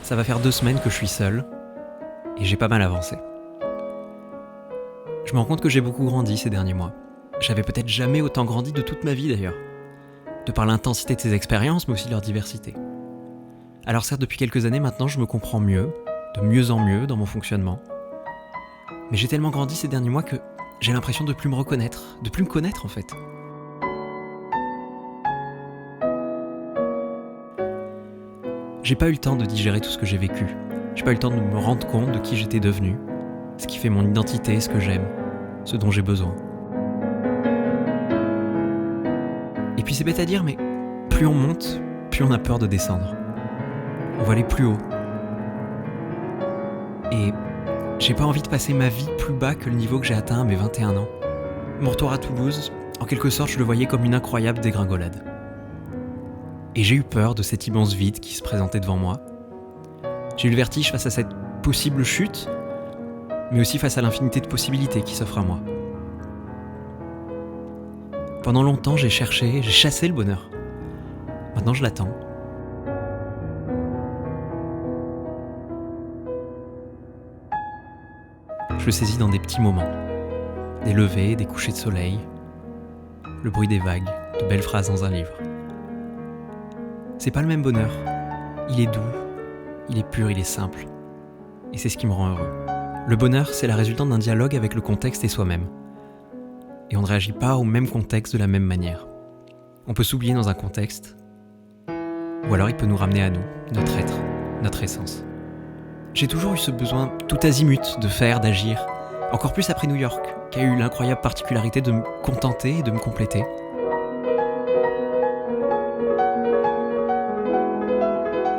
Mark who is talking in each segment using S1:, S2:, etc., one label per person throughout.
S1: Ça va faire 2 semaines que je suis seul, et j'ai pas mal avancé. Je me rends compte que j'ai beaucoup grandi ces derniers mois. J'avais peut-être jamais autant grandi de toute ma vie d'ailleurs. De par l'intensité de ces expériences, mais aussi de leur diversité. Alors certes, depuis quelques années maintenant, je me comprends mieux, de mieux en mieux dans mon fonctionnement. Mais j'ai tellement grandi ces derniers mois que j'ai l'impression de plus me reconnaître, de plus me connaître en fait. J'ai pas eu le temps de digérer tout ce que j'ai vécu. J'ai pas eu le temps de me rendre compte de qui j'étais devenu, ce qui fait mon identité, ce que j'aime, ce dont j'ai besoin. Et puis c'est bête à dire, mais plus on monte, plus on a peur de descendre. On va aller plus haut. Et j'ai pas envie de passer ma vie plus bas que le niveau que j'ai atteint à mes 21 ans. Mon retour à Toulouse, en quelque sorte, je le voyais comme une incroyable dégringolade. Et j'ai eu peur de cet immense vide qui se présentait devant moi. J'ai eu le vertige face à cette possible chute, mais aussi face à l'infinité de possibilités qui s'offrent à moi. Pendant longtemps, j'ai chassé le bonheur. Maintenant, je l'attends. Je le saisis dans des petits moments. Des levées, des couchers de soleil, le bruit des vagues, de belles phrases dans un livre. C'est pas le même bonheur. Il est doux, il est pur, il est simple. Et c'est ce qui me rend heureux. Le bonheur, c'est la résultante d'un dialogue avec le contexte et soi-même. Et on ne réagit pas au même contexte de la même manière. On peut s'oublier dans un contexte, ou alors il peut nous ramener à nous, notre être, notre essence. J'ai toujours eu ce besoin tout azimut de faire, d'agir, encore plus après New York, qui a eu l'incroyable particularité de me contenter et de me compléter.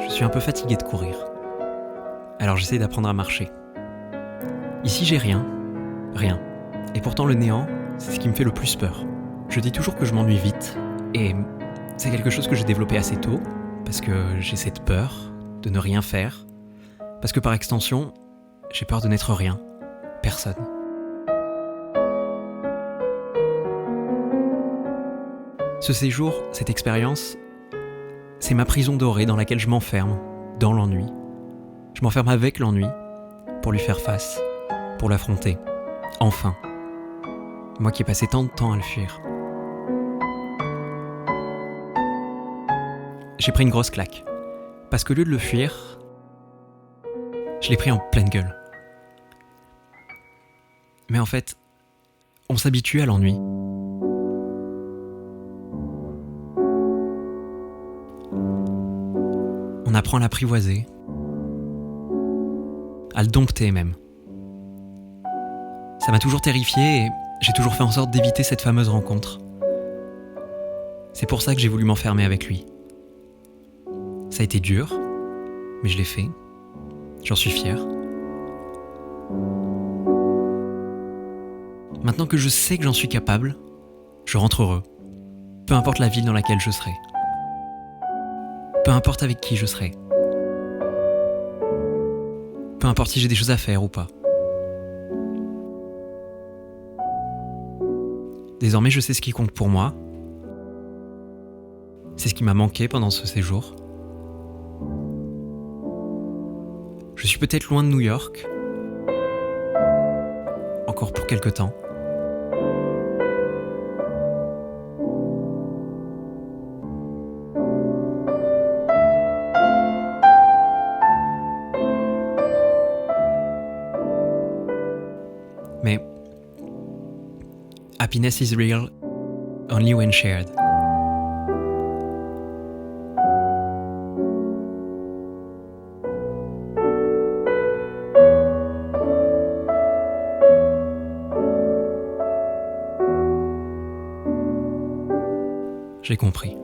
S1: Je suis un peu fatigué de courir, alors j'essaie d'apprendre à marcher. Ici j'ai rien, et pourtant le néant, c'est ce qui me fait le plus peur. Je dis toujours que je m'ennuie vite, et c'est quelque chose que j'ai développé assez tôt, parce que j'ai cette peur de ne rien faire, parce que par extension, j'ai peur de n'être rien, personne. Ce séjour, cette expérience, c'est ma prison dorée dans laquelle je m'enferme, dans l'ennui. Je m'enferme avec l'ennui, pour lui faire face, pour l'affronter, enfin. Moi qui ai passé tant de temps à le fuir. J'ai pris une grosse claque, parce qu'au lieu de le fuir, je l'ai pris en pleine gueule. Mais en fait, on s'habitue à l'ennui. On apprend à l'apprivoiser, à le dompter même. Ça m'a toujours terrifié et j'ai toujours fait en sorte d'éviter cette fameuse rencontre. C'est pour ça que j'ai voulu m'enfermer avec lui. Ça a été dur, mais je l'ai fait. J'en suis fier. Maintenant que je sais que j'en suis capable, je rentre heureux. Peu importe la ville dans laquelle je serai. Peu importe avec qui je serai. Peu importe si j'ai des choses à faire ou pas. Désormais, je sais ce qui compte pour moi. C'est ce qui m'a manqué pendant ce séjour. Je suis peut-être loin de New York. Encore pour quelque temps. Mais happiness is real only when shared. J'ai compris.